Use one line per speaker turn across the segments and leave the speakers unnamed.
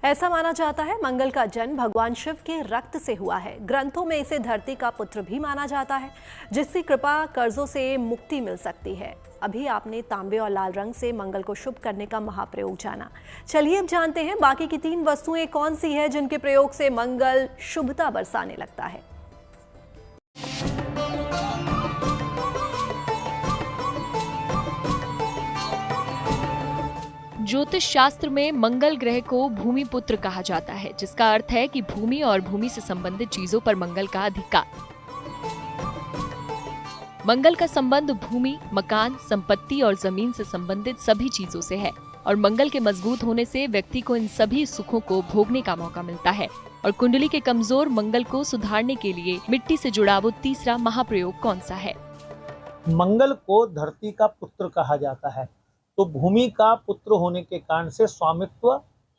ऐसा माना जाता है मंगल का जन्म भगवान शिव के रक्त से हुआ है। ग्रंथों में इसे धरती का पुत्र भी माना जाता है, जिसकी कृपा कर्जों से मुक्ति मिल सकती है। अभी आपने तांबे और लाल रंग से मंगल को शुभ करने का महाप्रयोग जाना। चलिए अब जानते हैं बाकी की 3 वस्तुएं कौन सी है जिनके प्रयोग से मंगल शुभता बरसाने लगता है।
ज्योतिष शास्त्र में मंगल ग्रह को भूमि पुत्र कहा जाता है, जिसका अर्थ है कि भूमि और भूमि से संबंधित चीजों पर मंगल का अधिकार। मंगल का संबंध भूमि, मकान, संपत्ति और जमीन से संबंधित सभी चीजों से है और मंगल के मजबूत होने से व्यक्ति को इन सभी सुखों को भोगने का मौका मिलता है। और कुंडली के कमजोर मंगल को सुधारने के लिए मिट्टी से जुड़ा वो तीसरा महाप्रयोग कौन सा है?
मंगल को धरती का पुत्र कहा जाता है, तो भूमि का पुत्र होने के कारण से स्वामित्व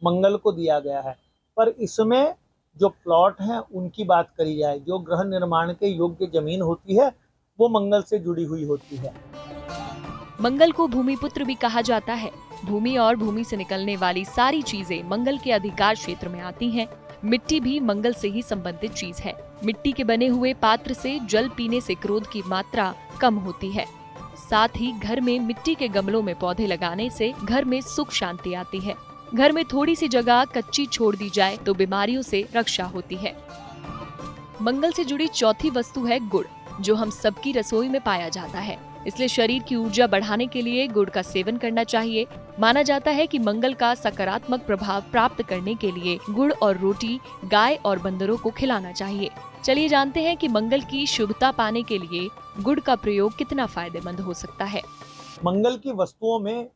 मंगल को दिया गया है। पर इसमें जो प्लॉट हैं उनकी बात करी जाए, जो गृह निर्माण के योग्य जमीन होती है वो मंगल से जुड़ी हुई होती है।
मंगल को भूमि पुत्र भी कहा जाता है। भूमि और भूमि से निकलने वाली सारी चीजें मंगल के अधिकार क्षेत्र में आती हैं। मिट्टी भी मंगल से ही संबंधित चीज है। मिट्टी के बने हुए पात्र से जल पीने से क्रोध की मात्रा कम होती है। साथ ही घर में मिट्टी के गमलों में पौधे लगाने से घर में सुख शांति आती है। घर में थोड़ी सी जगह कच्ची छोड़ दी जाए तो बीमारियों से रक्षा होती है। मंगल से जुड़ी चौथी वस्तु है गुड़, जो हम सबकी रसोई में पाया जाता है। इसलिए शरीर की ऊर्जा बढ़ाने के लिए गुड़ का सेवन करना चाहिए। माना जाता है कि मंगल का सकारात्मक प्रभाव प्राप्त करने के लिए गुड़ और रोटी गाय और बंदरों को खिलाना चाहिए। चलिए जानते हैं कि मंगल की शुभता पाने के लिए गुड़ का प्रयोग कितना फायदेमंद हो सकता है।
मंगल की वस्तुओं में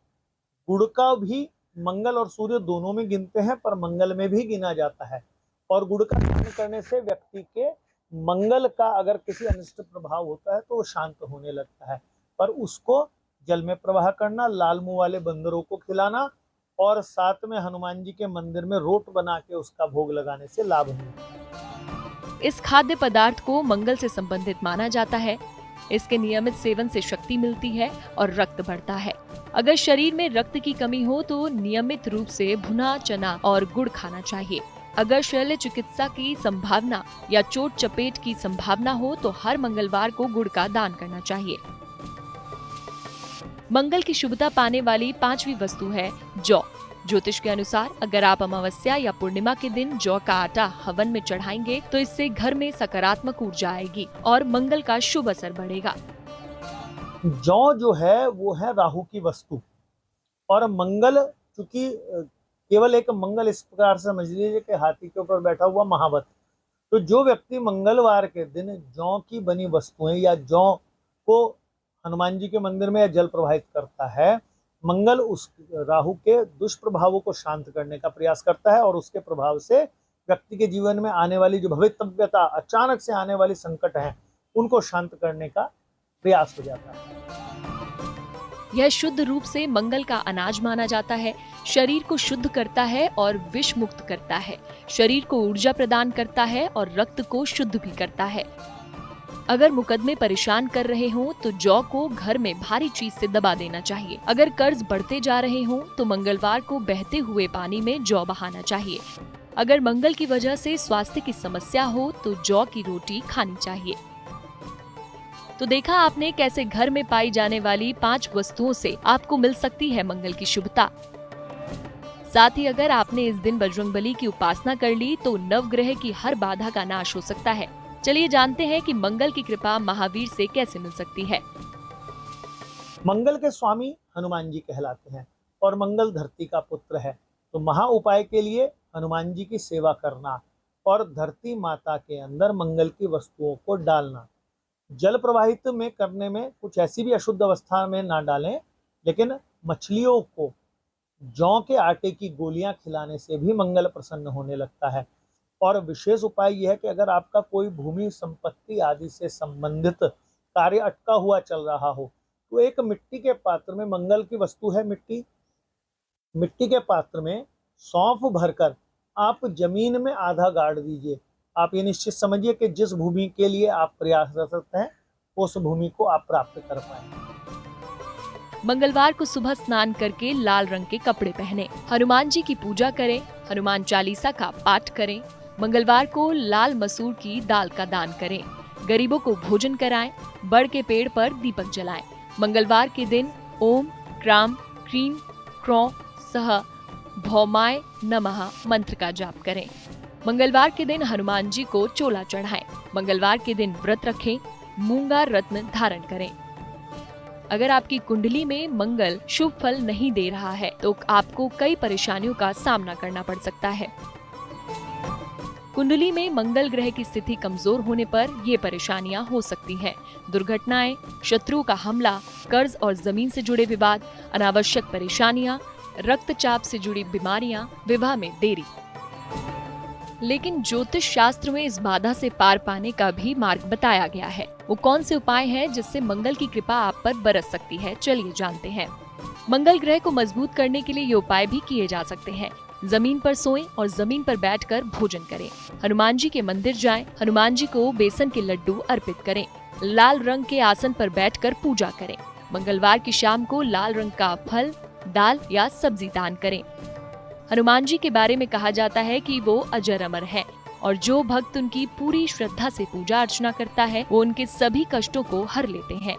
गुड़ का भी मंगल और सूर्य दोनों में गिनते हैं, पर मंगल में भी गिना जाता है। और गुड़ का सेवन करने से व्यक्ति के मंगल का अगर किसी अनिष्ट प्रभाव होता है तो वो शांत होने लगता है। पर उसको जल में प्रवाह करना, लाल मुंह वाले बंदरों को खिलाना और साथ में हनुमान जी के मंदिर में रोट बना के उसका भोग लगाने से लाभ मिलता है।
इस खाद्य पदार्थ को मंगल से संबंधित माना जाता है। इसके नियमित सेवन से शक्ति मिलती है और रक्त बढ़ता है। अगर शरीर में रक्त की कमी हो तो नियमित रूप से भुना चना और गुड़ खाना चाहिए। अगर शल्य चिकित्सा की संभावना या चोट चपेट की संभावना हो तो हर मंगलवार को गुड़ का दान करना चाहिए। मंगल की शुभता पाने वाली 5वीं वस्तु है जौ। ज्योतिष के अनुसार अगर आप अमावस्या या पूर्णिमा के दिन जौ का आटा हवन में चढ़ाएंगे तो इससे घर में सकारात्मक ऊर्जा आएगी और मंगल का शुभ असर बढ़ेगा।
जौ जो है वो है राहु की वस्तु, और मंगल चूंकि केवल एक मंगल इस प्रकार से समझ लीजिए कि हाथी के ऊपर बैठा हुआ महावत। तो जो व्यक्ति मंगलवार के दिन जौ की बनी वस्तुएं या जौ को हनुमान जी के मंदिर में या जल प्रवाहित करता है, मंगल उस राहु के दुष्प्रभावों को शांत करने का प्रयास करता है और उसके प्रभाव से व्यक्ति के जीवन में आने वाली जो भवितव्यता, अचानक से आने वाली संकट हैं, उनको शांत करने का प्रयास हो जाता है।
यह शुद्ध रूप से मंगल का अनाज माना जाता है। शरीर को शुद्ध करता है और विष मुक्त करता है। शरीर को ऊर्जा प्रदान करता है और रक्त को शुद्ध भी करता है। अगर मुकदमे परेशान कर रहे हों तो जौ को घर में भारी चीज से दबा देना चाहिए। अगर कर्ज बढ़ते जा रहे हों तो मंगलवार को बहते हुए पानी में जौ बहाना चाहिए। अगर मंगल की वजह से स्वास्थ्य की समस्या हो तो जौ की रोटी खानी चाहिए। तो देखा आपने कैसे घर में पाई जाने वाली 5 वस्तुओं से आपको मिल सकती है मंगल की शुभता। साथ ही अगर आपने इस दिन बजरंगबली की उपासना कर ली तो नवग्रह की हर बाधा का नाश हो सकता है। चलिए जानते हैं कि मंगल की कृपा महावीर से कैसे मिल सकती है।
मंगल के स्वामी हनुमान जी कहलाते हैं और मंगल धरती का पुत्र है। तो महा उपाय के लिए हनुमान जी की सेवा करना और धरती माता के अंदर मंगल की वस्तुओं को डालना। जल प्रवाहित में करने में कुछ ऐसी भी अशुद्ध अवस्था में ना डालें, लेकिन मछलियों को जौ के आटे की गोलियां खिलाने से भी मंगल प्रसन्न होने लगता है। और विशेष उपाय यह है कि अगर आपका कोई भूमि संपत्ति आदि से संबंधित कार्य अटका हुआ चल रहा हो तो एक मिट्टी के पात्र में, मंगल की वस्तु है मिट्टी के पात्र में सौंफ भरकर आप जमीन में आधा गाड़ दीजिए। आप ये निश्चित समझिए कि जिस भूमि के लिए आप प्रयासरत हैं उस भूमि को आप प्राप्त कर पाएंगे।
मंगलवार को सुबह स्नान करके लाल रंग के कपड़े पहने, हनुमान जी की पूजा करें, हनुमान चालीसा का पाठ करें। मंगलवार को लाल मसूर की दाल का दान करें, गरीबों को भोजन कराएं, बड़ के पेड़ पर दीपक जलाएं। मंगलवार के दिन ओम क्राम क्रीम क्रौं सह भौमाय नमः मंत्र का जाप करें। मंगलवार के दिन हनुमान जी को चोला चढ़ाएं। मंगलवार के दिन व्रत रखें, मूंगा रत्न धारण करें। अगर आपकी कुंडली में मंगल शुभ फल नहीं दे रहा है तो आपको कई परेशानियों का सामना करना पड़ सकता है। कुंडली में मंगल ग्रह की स्थिति कमजोर होने पर ये परेशानियां हो सकती हैं। दुर्घटनाएं, शत्रुओं का हमला, कर्ज और जमीन से जुड़े विवाद, अनावश्यक परेशानियां, रक्तचाप से जुड़ी बीमारियां, विवाह में देरी। लेकिन ज्योतिष शास्त्र में इस बाधा से पार पाने का भी मार्ग बताया गया है। वो कौन से उपाय हैं जिससे मंगल की कृपा आप पर बरस सकती है, चलिए जानते हैं। मंगल ग्रह को मजबूत करने के लिए ये उपाय भी किए जा सकते हैं। जमीन पर सोएं और जमीन पर बैठकर भोजन करें। हनुमान जी के मंदिर जाएं, हनुमान जी को बेसन के लड्डू अर्पित करें। लाल रंग के आसन पर बैठकर पूजा करें। मंगलवार की शाम को लाल रंग का फल, दाल या सब्जी दान करें। हनुमान जी के बारे में कहा जाता है कि वो अजर अमर है और जो भक्त उनकी पूरी श्रद्धा से पूजा अर्चना करता है वो उनके सभी कष्टों को हर लेते हैं।